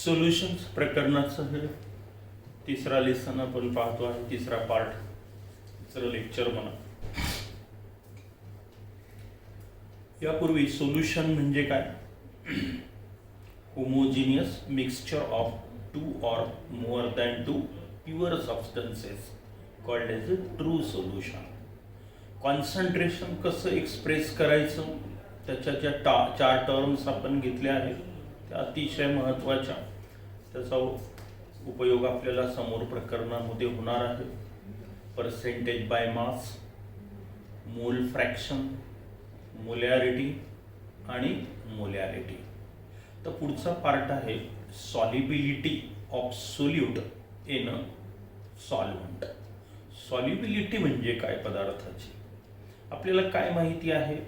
Solutions प्रकरणाचं हे तिसरा लेसन आपण पाहतो आहे, तिसरा पार्ट, तिसरं लेक्चर म्हणा. यापूर्वी सोल्युशन म्हणजे काय? Homogeneous mixture of two or more than two pure substances called as a true solution. Concentration कसं एक्सप्रेस करायचं, त्याच्या ज्या चार टर्म्स आपण घेतल्या आहेत त्या अतिशय महत्त्वाच्या. त्याचा उपयोग आपल्याला समोर प्रकरणामध्ये होणार आहे. पर्सेंटेज बाय मास, मोल फ्रॅक्शन, मोलॅरिटी आणि मोलॅरिटी. तर पुढचा पार्ट आहे solubility of solute in a solvent. Solubility म्हणजे काय पदार्थाची? आपल्याला काय माहिती आहे?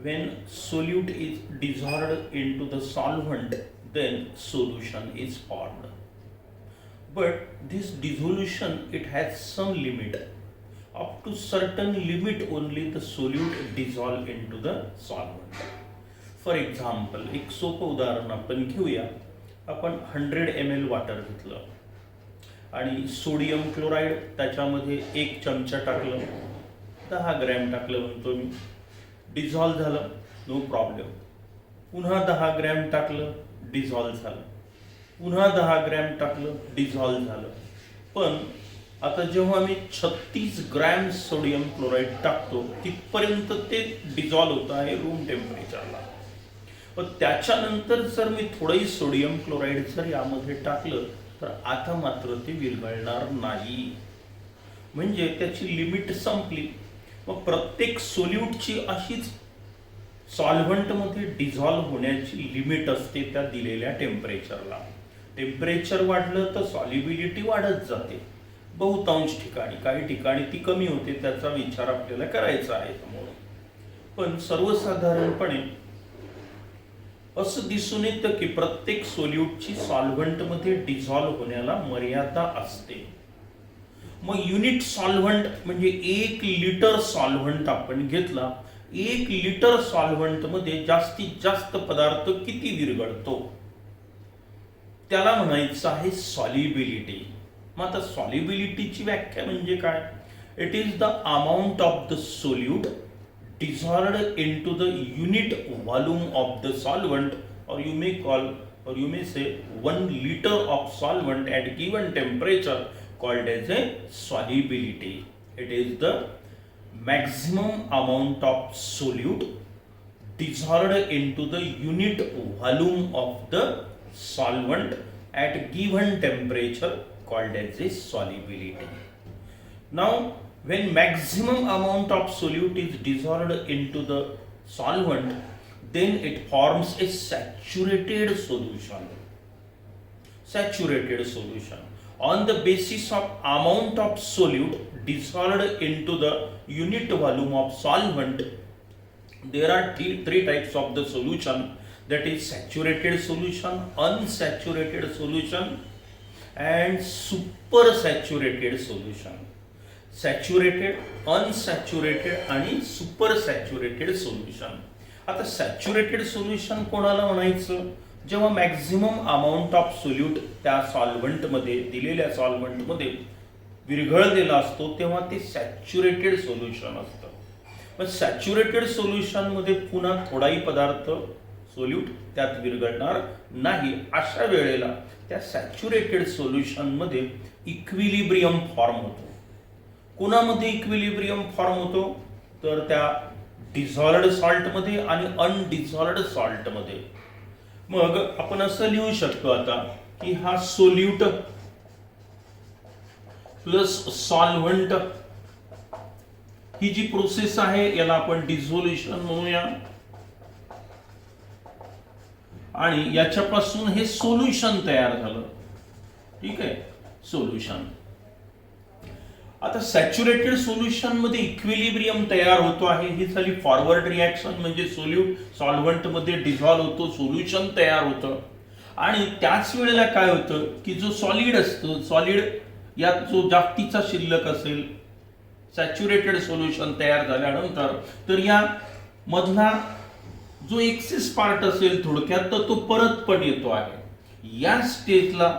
when solute is dissolved into the solvent then solution is formed, but this dissolution it has some limit. Up to certain limit only the solute dissolve into the solvent. For example, एक सोपं उदाहरण आपण घेऊया. आपण 100 ml water घेतलं आणि sodium chloride त्याच्यामध्ये 1 चमचा टाकलं, 10 ग्रॅम टाकलं म्हणतो मी, डिझॉल्व झालं, नो प्रॉब्लेम. पुन्हा 10 ग्रॅम टाकलं, डिझॉल्व झालं, पुन्हा 10 ग्रॅम टाकलं, डिझॉल्व झालं. पण आता जेव्हा मी 36 ग्रॅम सोडियम क्लोराईड टाकतो तिथपर्यंत ते डिझॉल्व होत आहे रूम टेम्परेचरला. पण त्याच्यानंतर जर मी थोडंही सोडियम क्लोराईड जर यामध्ये टाकलं तर आता मात्र ते विरघळणार नाही, म्हणजे त्याची लिमिट संपली. मग प्रत्येक सोल्यूटची अशीच सॉल्व्हंटमध्ये डिझॉल्व होण्याची लिमिट असते त्या दिलेल्या टेम्परेचरला. टेम्परेचर वाढलं तर सॉल्युबिलिटी वाढत जाते बहुतांश ठिकाणी, काही ठिकाणी ती कमी होते, त्याचा विचार आपल्याला करायचा आहे समोर. पण सर्वसाधारणपणे असं दिसून येतं की प्रत्येक सोल्यूटची सॉल्व्हंटमध्ये डिझॉल्व होण्याला मर्यादा असते. मग युनिट सॉल्व्हंट म्हणजे 1 लिटर सॉल्व्हंट आपण घेतला, 1 लिटर सॉल्व्हंट मध्ये जास्तीत जास्त पदार्थ किती विरघळतो त्याला म्हणायचं आहे सॉल्युबिलिटी. मग आता सॉल्युबिलिटीची व्याख्या म्हणजे काय? It is the amount of the solute dissolved into the unit volume of the solvent, or you may say 1 liter of solvent at given temperature called as a solubility. It is the maximum amount of solute dissolved into the unit volume of the solvent at given temperature called as a solubility. Now when maximum amount of solute is dissolved into the solvent, then it forms a saturated solution. Saturated solution. On the basis of amount of solute dissolved into the unit volume of solvent, there are three types of the solution. That is saturated solution, unsaturated solution, and supersaturated solution. Saturated, unsaturated आणि super saturated solution. आता saturated solution कोणाला म्हणायचं? जेव्हा maximum amount of solute त्या सॉल्व्हंटमध्ये, दिलेल्या सॉल्व्हंटमध्ये विरघळलेला असतो तेव्हा ते सॅच्युरेटेड सोल्युशन असतं. पण सॅच्युरेटेड सोल्युशनमध्ये पुन्हा थोडाही पदार्थ सोल्यूट त्यात विरघळणार नाही. अशा वेळेला त्या सॅच्युरेटेड सोल्युशनमध्ये इक्विलिब्रियम फॉर्म होतो. कोणामध्ये इक्विलिब्रियम फॉर्म होतो? तर त्या डिझॉल्व्ड सॉल्टमध्ये आणि अनडिझॉल्व्ड सॉल्टमध्ये. मग आपण असं लिहू शकतो आता की हा सोल्यूट प्लस सॉल्व्हंट ही जी प्रोसेस आहे याला आपण डिझोल्युशन म्हणूया, आणि याच्यापासून हे सोल्युशन तयार झालं. ठीक आहे, सोल्युशन. आता सॅच्युरेटेड सोल्युशन मध्ये इक्विलिब्रियम तयार होतो आहे, ही झाली फॉरवर्ड रिॲक्शन. म्हणजे सोल्यूट सॉल्व्हंट मध्ये डिझॉल्व होतो, सोल्युशन तयार होतं. आणि त्याच वेळेला काय होतं की जो सॉलिड असतो, सॉलिड यात जो जास्तीचा शिल्लक असेल सॅच्युरेटेड सोल्युशन तयार झाल्यानंतर, तर या मधला जो एक्सेस पार्ट असेल थोडक्यात तर तो परत पण येतो आहे. या स्टेजला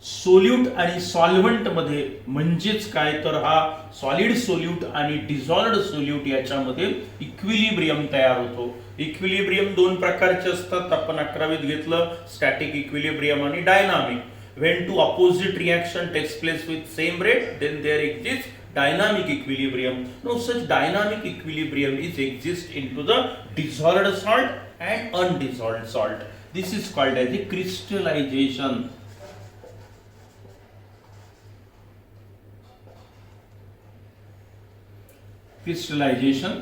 सोल्यूट आणि सॉल्व्हंट मध्ये म्हणजेच काय तर हा सॉलिड सोल्यूट आणि डिझॉल्व्ड सोल्यूट याच्यामध्ये इक्विलिब्रियम तयार होतो. इक्विलिब्रियम दोन प्रकारचे असतात. आपण 11वीत घेतलं स्टॅटिक इक्विलिब्रियम आणि dynamic. When two opposite reaction takes place with same rate then there exist dynamic equilibrium. No such dynamic equilibrium is exist into the dissolved salt and undissolved salt. This is called as a crystallization. Crystallization.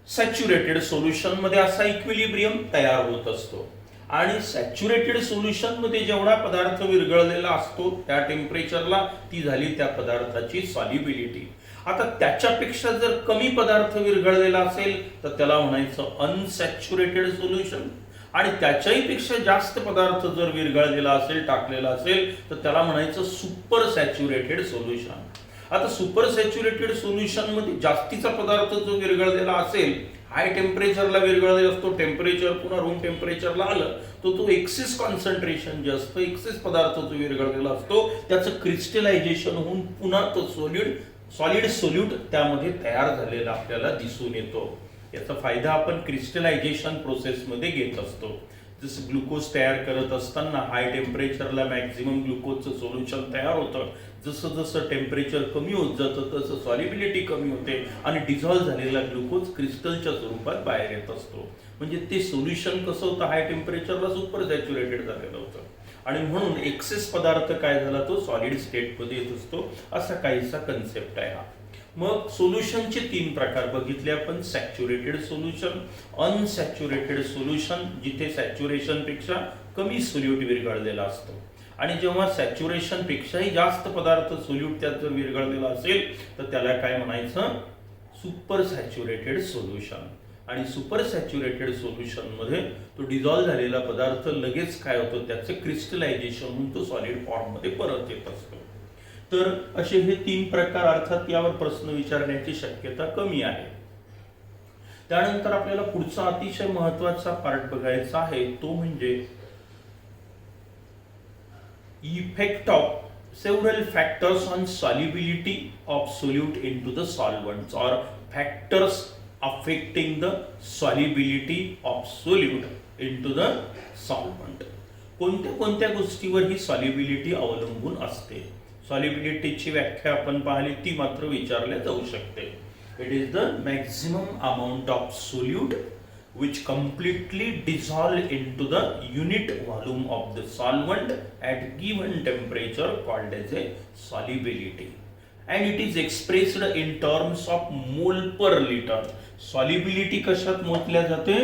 Saturated solution मध्ये असा equilibrium तयार होत असतो आणि saturated solution मध्ये जेवढा पदार्थ विरघळलेला असतो त्या टेम्परेचरला ती झाली त्या पदार्थाची सॉल्युबिलिटी. आता त्याच्यापेक्षा जर कमी पदार्थ विरघळलेला असेल तर त्याला म्हणायचं अनसॅच्युरेटेड सोल्युशन आणि त्याच्याही पेक्षा जास्त पदार्थ जर विरघळलेला असेल टाकलेला असेल तर त्याला म्हणायचं सुपर सॅच्युरेटेड सोल्युशन. आता सुपर सॅच्युरेटेड सोल्युशन मध्ये जास्तीचा पदार्थ जो विरघळलेला असेल हाय टेम्परेचरला विरघळलेला असतो, टेम्परेचर पुन्हा रूम टेम्परेचरला आलं तर तो एक्सेस कॉन्सन्ट्रेशन जे असतं एक्सेस पदार्थ जो विरघळलेला असतो त्याचं क्रिस्टलायझेशन होऊन पुन्हा तो सॉलिड सोल्यूट त्यामध्ये तयार झालेला आपल्याला दिसून येतो. याचा फायदा आपण क्रिस्टलायझेशन प्रोसेसमध्ये घेत असतो. जसं ग्लुकोज तयार करत असताना हाय टेम्परेचरला मॅक्झिमम ग्लुकोजचं सोल्युशन तयार होतं. जसं जसं टेम्परेचर कमी होत जातं तसं सॉल्युबिलिटी कमी होते आणि डिझॉल्व्ह झालेला ग्लुकोज क्रिस्टलच्या स्वरूपात बाहेर येत असतो. म्हणजे ते सोल्युशन कसं होतं हाय टेम्परेचरला सुपर सॅच्युरेटेड झालेलं होतं आणि म्हणून एक्सेस पदार्थ काय झाला तो सॉलिड स्टेटमध्ये येत असतो. असा काहीसा कन्सेप्ट आहे हा. मग सोल्युशनचे 3 प्रकार बघितले आपण. सॅच्युरेटेड सोल्युशन, अनसॅच्युरेटेड सोल्युशन जिथे सॅच्युरेशन पेक्षा कमी सोल्यूट विरघळलेला असतो आणि जेव्हा सॅच्युरेशन पेक्षाही जास्त पदार्थ सोल्यूट त्यात जर विरघळलेला असेल तर त्याला काय म्हणायचं सुपर सॅच्युरेटेड सोल्युशन. आणि सुपर सॅच्युरेटेड सोल्युशन मध्ये तो डिझॉल्व्ह झालेला पदार्थ लगेच काय होतो त्याचं क्रिस्टलायझेशन होऊन तो सॉलिड फॉर्म मध्ये परत येत असतो. तर असे हे 3 प्रकार अर्थात यावर प्रश्न विचारण्याची शक्यता कमी आहे. त्यानंतर आपल्याला पुढचा अतिशय महत्त्वाचा पार्ट बघायचा आहे तो म्हणजे effect of several factors on solubility of solute into the solvents or factors affecting the solubility of solute into the solvent. कोणत्या कोणत्या गोष्टीवर ही सॉल्युबिलिटी अवलंबून असते. सॉल्युबिलिटीची व्याख्या आपण पाहिली ती मात्र विचारल्या जाऊ शकते. It is the maximum amount of solute which completely dissolve into the unit volume of the solvent at given temperature called as a solubility and it is expressed in terms of mole per liter. solubility कशात मोजल्या जाते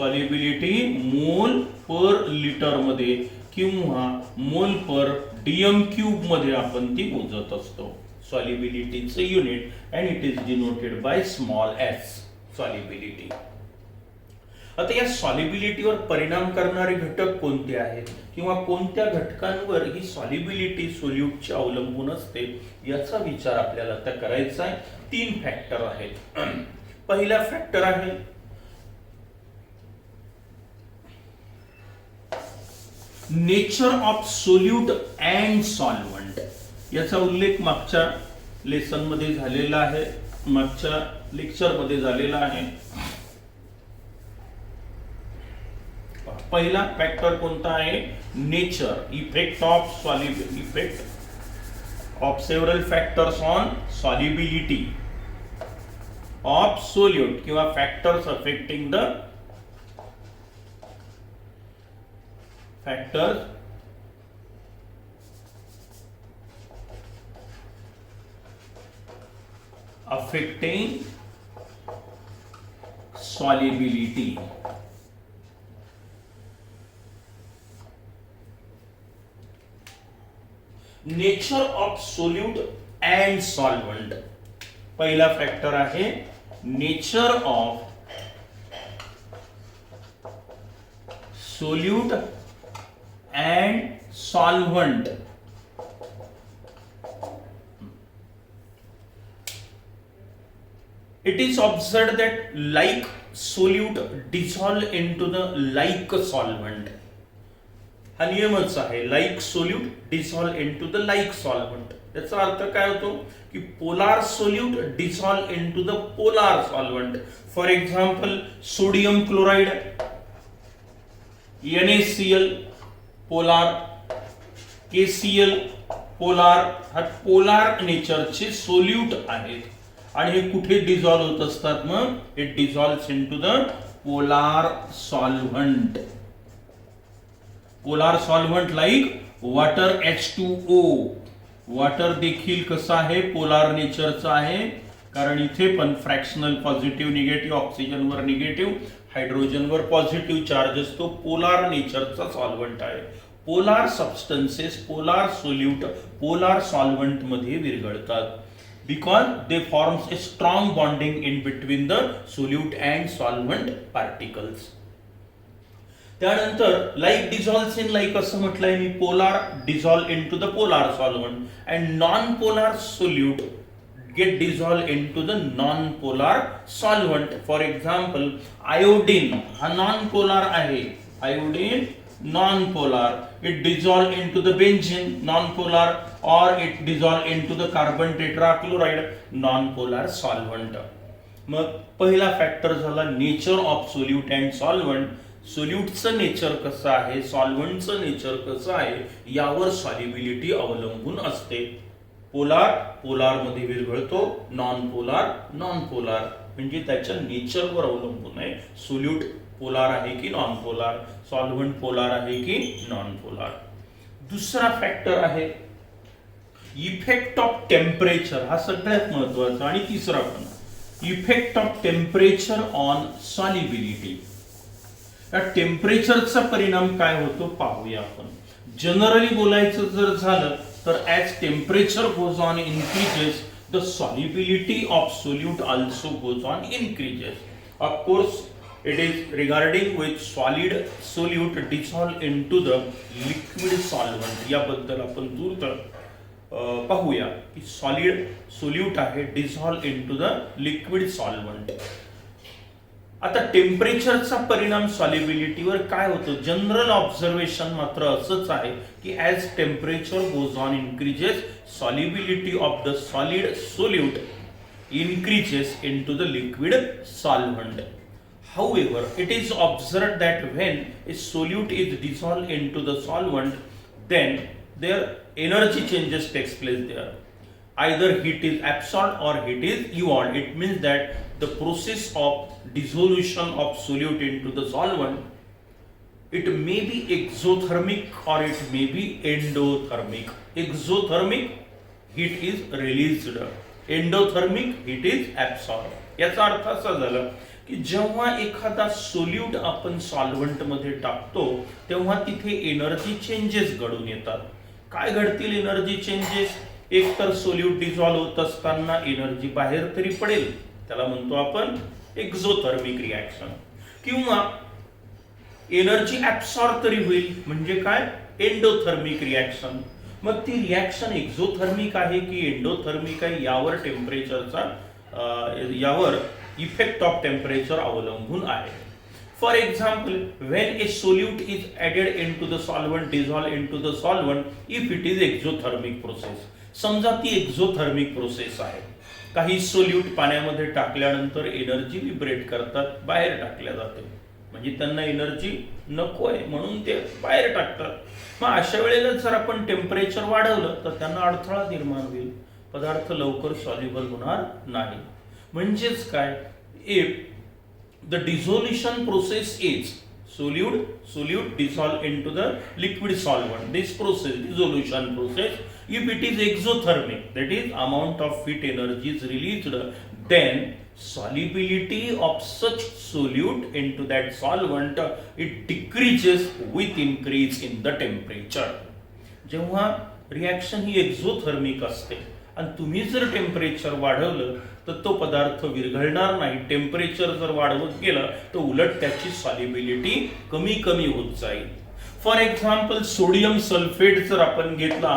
solubility मोल per litre मध्ये किंवा मोल पर DM cube मध्ये आपण ती मोजत असतो. solubilityचे unit and it is denoted by small s solubility. आता या सॉल्युबिलिटीवर परिणाम करणारे घटक कोणते आहेत किंवा कोणत्या घटकांवर ही सॉल्युबिलिटी सोल्यूटची अवलंबून असते याचा विचार आपल्याला आता करायचा आहे. 3 फॅक्टर आहेत. पहिला फॅक्टर आहे nature of solute and solvent. याचा उल्लेख मागच्या लेसन मध्ये झालेला आहे, मागच्या लेक्चर मध्ये झालेला आहे. पहिला फॅक्टर कोणता आहे nature. Effect of solubility, effect of several factors on solubility of solute किंवा factors affecting the factors affecting solubility. Nature of solute and solvent. पहिला फॅक्टर आहे nature of solute and solvent. It is observed that like solute dissolve into the like solvent. हा नियमच आहे, like solute dissolve into the like solvent. याचा अर्थ काय होतो की polar solute dissolve into the polar solvent. For example sodium chloride NaCl polar, KCl polar, हा polar नेचरचे solute आहेत आणि हे कुठे डिसॉल्व होत असतात, मग it dissolves into the polar solvent. Polar solvent like water H2O. Water देखील कसं आहे, पोलार नेचरचा आहे, कारण इथे पण fractional positive negative, ऑक्सिजनवर negative, हायड्रोजनवर positive charge असतो. पोलार नेचरचा सॉल्व्हंट आहे. Polar substances polar solute polar solvent मध्ये विरघळतात because they forms a strong bonding in between the solute and solvent particles. त्यानंतर लाईक डिझॉल्व्स इन लाईक असं म्हटलंय मी, polar dissolve into the polar solvent and non polar solute get dissolved into the non-polar solvent. For example, iodine हा non-polar आहे, iodine non-polar, it dissolved into the benzene non-polar or it dissolved into the carbon tetrachloride non-polar solvent. मग पहिला factor झाला nature of solute and solvent. सोल्यूटचं nature कसं आहे, सॉल्व्हंटचं nature कसं आहे यावर सॉल्युबिलिटी अवलंबून असते. पोलार पोलार मध्ये विरघळतो, नॉन पोलार नॉन पोलार, म्हणजे त्याच्या नेचरवर अवलंबून आहे. सोल्यूट पोलार आहे की नॉन पोलार, सॉल्व्हंट पोलार आहे की नॉन पोलार. दुसरा फॅक्टर आहे इफेक्ट ऑफ टेम्परेचर, हा सगळ्यात महत्वाचा. आणि तिसरा पण effect of temperature on solubility. या टेम्परेचरचा परिणाम काय होतो पाहूया आपण. जनरली बोलायचं जर झालं तर as temperature goes on increases, the solubility of solute also goes on increases. Of course, it is regarding with solid solute dissolve into the liquid solvent. याबद्दल आपण दूर पाहूया की सॉलिड सोल्यूट आहे dissolve into the liquid solvent. आता टेम्परेचरचा परिणाम सॉल्युबिलिटीवर काय होतो, जनरल ऑब्झर्वेशन मात्र असंच आहे की as temperature goes on increases, solubility of the solid solute increases into the liquid solvent. However, it is observed that when a solute is dissolved into the solvent, then their energy changes takes place there. Either heat is absorbed or heat is evolved. It means that the process of dissolution of solute into the solvent, it may be exothermic or it may be endothermic. Exothermic, heat is released. Endothermic hit is absorb. याचा अर्थ असा झाला की जेव्हा एखादा solute आपण solvent मध्ये टाकतो तेव्हा तिथे एनर्जी चेंजेस घडून येतात. काय घडतील एनर्जी चेंजेस, एक तर सोल्यूट डिझॉल्व होत असताना एनर्जी बाहेर तरी पडेल, त्याला म्हणतो आपण एक्झोथर्मिक रिॲक्शन, किंवा एनर्जी ऍब्सॉर्ब तरी होईल म्हणजे काय एंडोथर्मिक रिॲक्शन. मग ती रिॲक्शन एक्झोथर्मिक आहे की एंडोथर्मिक आहे यावर टेम्परेचरचा यावर इफेक्ट ऑफ टेम्परेचर अवलंबून आहे. For example, when A solute is added into the solvent dissolve into the solvent if it is exothermic process. समजा ती एक्झोथर्मिक प्रोसेस आहे, काही सोल्यूट पाण्यामध्ये टाकल्यानंतर एनर्जी लिबरेट करतात, बाहेर टाकल्या जाते, म्हणजे त्यांना एनर्जी नको आहे म्हणून ते बाहेर टाकतात. मग अशा वेळेला जर आपण टेम्परेचर वाढवलं तर त्यांना अडथळा निर्माण होईल, पदार्थ लवकर सॉल्युबल होणार नाही. म्हणजेच काय, if the dissolution process is solute dissolve into the liquid solvent, this process dissolution process, if it is exothermic, that is amount of heat energy is released, then solubility of such solute into that solvent it decreases with increase in the temperature. जेव्हा reaction ही exothermic असते आणि तुम्ही जर temperature वाढवलं तर तो पदार्थ विरघळणार नाही. टेम्परेचर जर वाढवत गेलं तर उलट त्याची सॉल्युबिलिटी कमी कमी होत जाईल. फॉर एक्झाम्पल, सोडियम सल्फेट जर आपण घेतला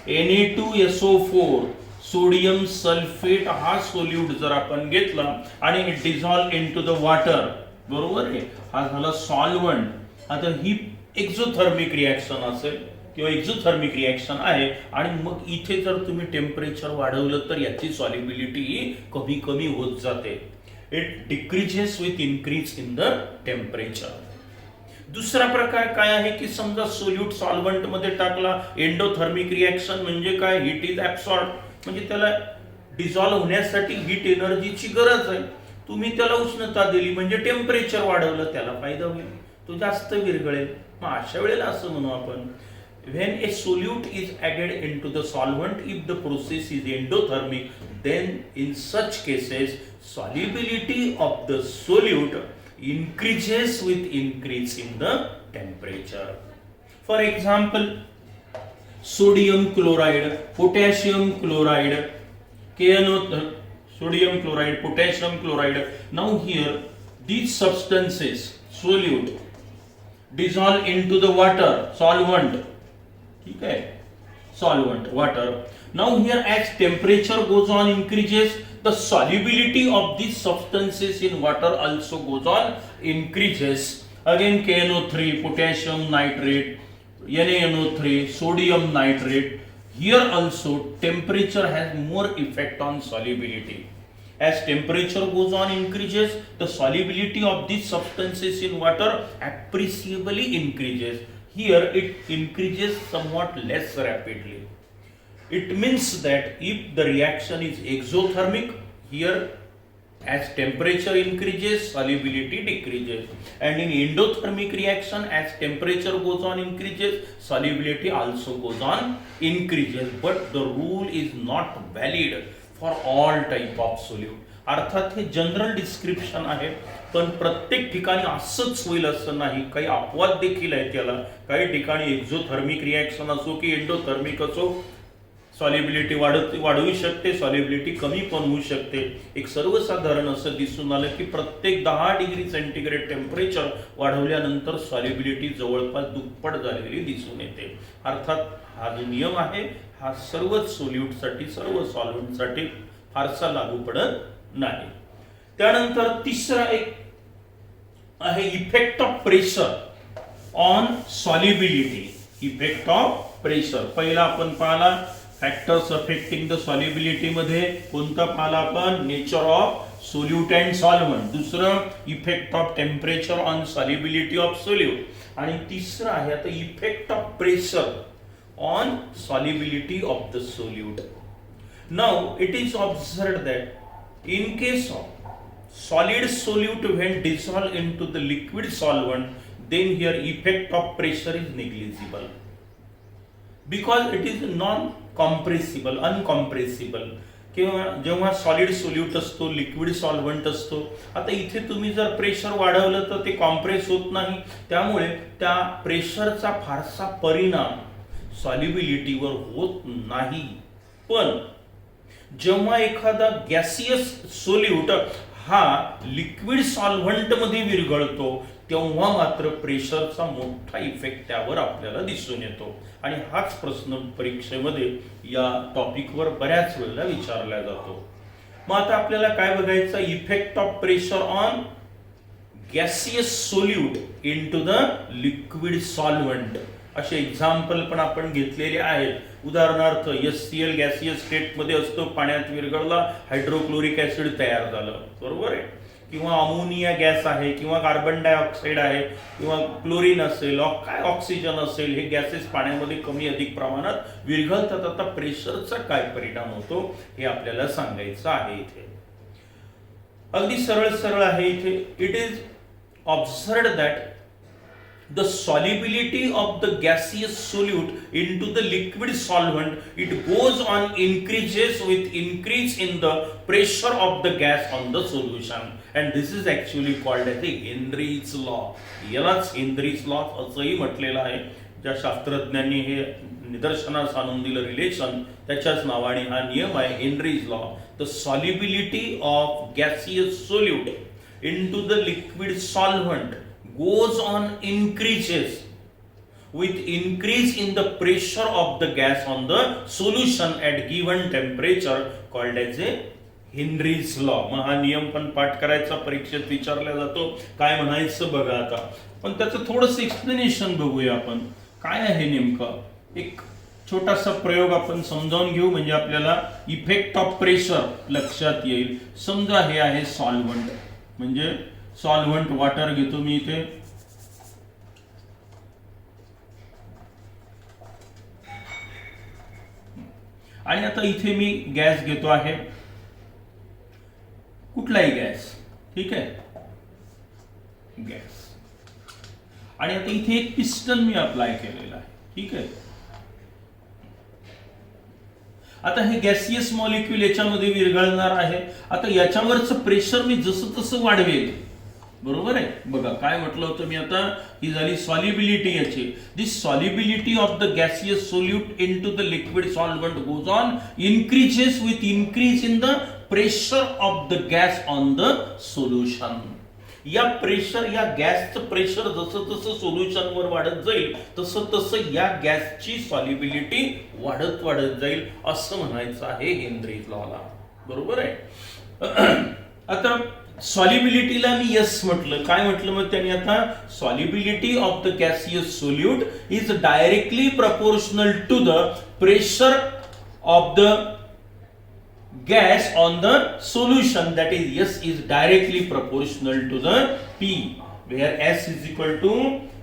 Na2SO4, सोडियम सल्फेट हा सोल्यूट जर आपण घेतला आणि it dissolve into the water, बरोबर आहे, हा झाला सॉल्व्हंट. आता ही एक्झोथर्मिक रिॲक्शन असेल किंवा एक्झोथर्मिक रिॲक्शन आहे आणि मग इथे जर तुम्ही टेम्परेचर वाढवलं तर याची सॉल्युबिलिटी ही कमी कमी होत जाते. It decreases with increase in the temperature. दुसरा प्रकार काय आहे की समजा सोल्यूट सॉल्व्हंट मध्ये टाकला, एंडोथर्मिक रिॲक्शन म्हणजे काय, हीट इज ऍब्सॉर्ब, म्हणजे त्याला डिझॉल्व्ह होण्यासाठी हीट एनर्जीची गरज आहे. तुम्ही त्याला उष्णता दिली म्हणजे टेम्परेचर वाढवलं, त्याला फायदा होईल, तो जास्त विरघळेल. मग अशा वेळेला असं म्हणू आपण, when a solute is added into the solvent, if the process is endothermic, then in such cases solubility of the solute increases with increase in the temperature. For example, sodium chloride, potassium chloride, sodium chloride, potassium chloride. Now here these substances solute dissolve into the water, solvent. ठीक है, solvent, water. Now here as temperature goes on increases, the solubility of these substances in water also goes on increases. Again KNO3, potassium nitrate, NaNO3, sodium nitrate. Here also temperature has more effect on solubility. As temperature goes on increases, the solubility of these substances in water appreciably increases. Here it increases somewhat less rapidly. It means that if the reaction is exothermic, here as temperature increases, solubility decreases. And in endothermic reaction, as temperature goes on increases, solubility also goes on increases. But the rule is not valid for all type of solute. अर्थात हे general description आहे, पण प्रत्येक ठिकाणी असंच होईल असं नाही, काही अपवाद देखील आहेत त्याला. काही ठिकाणी एक्झोथर्मिक रिॲक्शन असो की एंडोथर्मिक असो, सॉल्युबिलिटी वाढवू शकते, सॉल्युबिलिटी कमी पण होऊ शकते. एक सर्वसाधारण असं दिसून आलं की प्रत्येक 10 डिग्री सेंटीग्रेड टेम्परेचर वाढवल्यानंतर सॉल्युबिलिटी जवळपास दुप्पट झालेली दिसून येते. अर्थात हा जो नियम आहे हा सर्वच सोल्यूटसाठी, सर्व सॉल्व्हंटसाठी फारसा लागू पडत नाही. त्यानंतर तिसरा एक आहे effect of pressure on solubility. Effect of pressure पहिला आपण पाहिला फॅक्टर्स अफेक्टिंग द सॉल्युबिलिटी मध्ये कोणता पाहिला आपण, nature of solute and solvent. दुसरं effect of temperature on solubility of solute. आणि तिसरं आहे आता effect of pressure on solubility of the solute. Now it is observed that in case of solid solute when dissolved into the liquid solvent, then here effect of pressure is negligible because it is non-compressible, uncompressible. किंवा जेव्हा solid solute असतो, liquid solvent असतो, आता इथे तुम्ही जर pressure वाढवलं तर ते कॉम्प्रेस होत नाही, त्यामुळे त्या प्रेशरचा फारसा परिणाम सॉल्युबिलिटीवर होत नाही. पण जेव्हा एखादा गॅसियस सोल्यूट हा लिक्विड सॉल्व्हंट मध्ये विरघळतो तेव्हा मात्र प्रेशरचा मोठा इफेक्ट त्यावर आपल्याला दिसून येतो. आणि हाच प्रश्न परीक्षेमध्ये या टॉपिकवर बऱ्याच वेळेला विचारला जातो. मग आता आपल्याला काय बघायचं, effect of pressure on gaseous solute into the liquid solvent. असे एक्झाम्पल पण आपण घेतलेले आहेत. उदाहरणार्थ HCl गॅसियस स्टेट मध्ये असतो, पाण्यात विरघळला, हायड्रोक्लोरिक ऍसिड तयार झालं, बरोबर आहे. किंवा अमोनिया गॅस आहे, किंवा कार्बन डायऑक्साईड आहे, किंवा क्लोरीन असेल, काय ऑक्सिजन असेल, हे गॅसेस पाण्यामध्ये कमी अधिक प्रमाणात विरघळतात. आता प्रेशरचा काय परिणाम होतो हे आपल्याला सांगायचं आहे. इथे अगदी सरळ सरळ आहे. इथे it is observed that the solubility of the gaseous solute into the liquid solvent, it goes on increases with increase in the pressure of the gas on the solution, and this is actually called as the Henry's law. यालाच Henry's law असंही म्हटलेलं आहे. ज्या शास्त्रज्ञांनी हे निदर्शनास आणून दिलं रिलेशन, त्याच्याच नावाने हा नियम आहे Henry's law. The solubility of gaseous solute into the liquid solvent goes on increases with increase in the pressure of the gas on the solution at given temperature called as a Henry's law. मग हा नियम पण पाठ करायचा, परीक्षेत विचारला जातो. काय म्हणायचं बघा आता, पण त्याचं थोडंसं एक्सप्लेनेशन बघूया आपण काय आहे नेमकं. एक छोटासा प्रयोग आपण समजावून घेऊ म्हणजे आपल्याला इफेक्ट ऑफ प्रेशर लक्षात येईल. समजा हे आहे सॉल्व्हंट, म्हणजे सॉल्व्हंट वॉटर घेतो मी इथे. आणि आता इथे मी गॅस घेतो आहे, कुठलाही गॅस, ठीक आहे, गॅस. आणि आता इथे एक पिस्टन मी अप्लाय केलेला आहे, ठीक आहे. आता हे गॅसियस मॉलिक्यूल याच्यामध्ये विरघळणार आहे. आता याच्यावरचं प्रेशर मी जसं तसं वाढवेल, बरोबर आहे. बघा काय म्हटलं होतं मी आता, ही झाली सॉल्युबिलिटी याची. This solubility of the gaseous solute into the liquid solvent goes on increases with increase in the pressure of the gas on the solution. या प्रेशर, या गॅसचं प्रेशर जसं जसं सोल्युशनवर वाढत जाईल तसं तसं या गॅसची सॉल्युबिलिटी वाढत वाढत जाईल असं म्हणायचं आहे हेनरीज लॉला, बरोबर आहे. आता सॉल्युबिलिटीला मी यस म्हटलं, काय म्हटलं मग त्यांनी आता, solubility of the gaseous solute is directly proportional to the pressure of the gas on the solution, that is S is directly proportional to the P, where S is equal to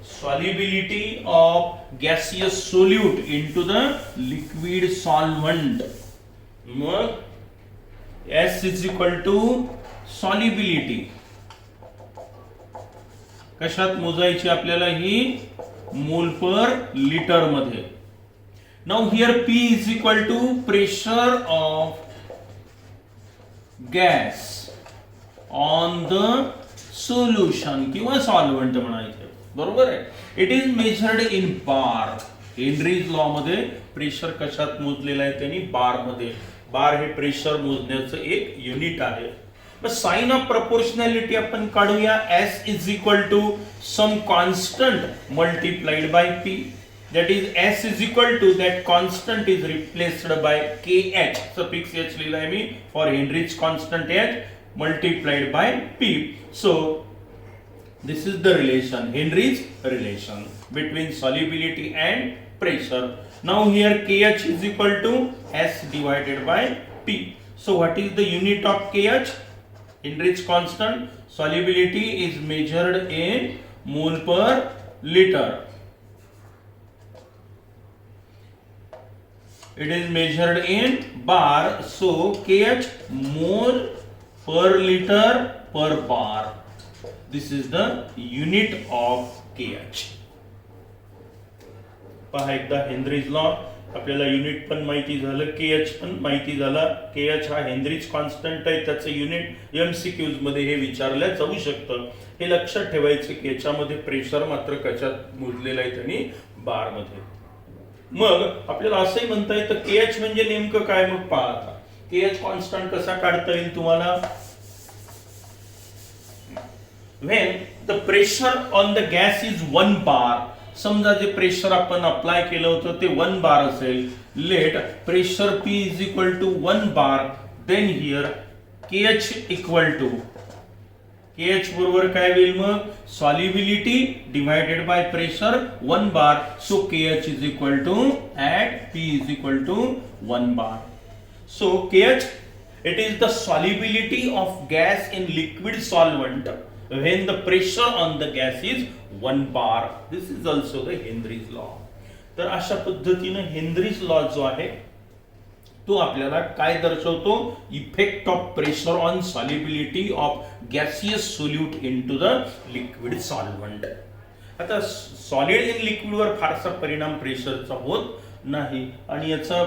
solubility of gaseous solute into the liquid solvent. S is equal to solubility कशात मोजायची आपल्याला, ही मोल per litre मध्ये. Now here P is equal to pressure of gas on the solution किंवा solvent म्हणायचं, बरोबर आहे. It is measured in bar. Henry's law मध्ये प्रेशर कशात मोजलेलं आहे त्यांनी, बार मध्ये. बार हे प्रेशर मोजण्याचं एक युनिट आहे. मग साइन ऑफ प्रपोर्शनॅलिटी आपण काढूया. S is equal to some constant multiplied by P. That is S is equal to that constant is replaced by KH. Suffix H लिहिलाय मी for Henry's constant H multiplied by P. So this is the relation, Henry's relation between solubility and pressure. Now here KH is equal to S divided by P. So what is the unit of KH? Henry's constant. Solubility is measured in mole per liter. It is measured in bar, so KH mole per liter per bar. This is the unit of KH. पहा एकदा Henry's law, आपल्याला unit पण माहिती झालं, KH पण माहिती झाला. KH हा हेनरीज कॉन्स्टंट आहे, त्याचं युनिट MCQs मध्ये हे विचारलं जाऊ शकतं. हे लक्षात ठेवायचं की याच्यामध्ये प्रेशर मात्र कशात मोजलेलं आहे त्यांनी, बार मध्ये. मग आपल्याला असंही म्हणता येतं KH म्हणजे नेमकं काय. मग पहा आता KH कॉन्स्टंट कसा काढता येईल तुम्हाला. when the pressure on the gas is 1 bar, समजा जे प्रेशर आपण अप्लाय केलं होतं ते 1 बार असेल. Let pressure P is equal to 1 bar, then here KH equal to KH बरोबर काय होईल मग, solubility divided by pressure 1 bar. So KH is equal to at P is equal to 1 bar. So KH, it is the solubility of gas in liquid solvent when the pressure on the gas is 1 bar. This is also the Henry's law. तर अशा पद्धतीने Henry's law जो आहे तो आपल्याला काय दर्शवतो, effect of pressure on solubility of gaseous solute into the liquid solvent. आता सॉलिड इन लिक्विड वर फारसा परिणाम प्रेशरचा होत नाही आणि याचा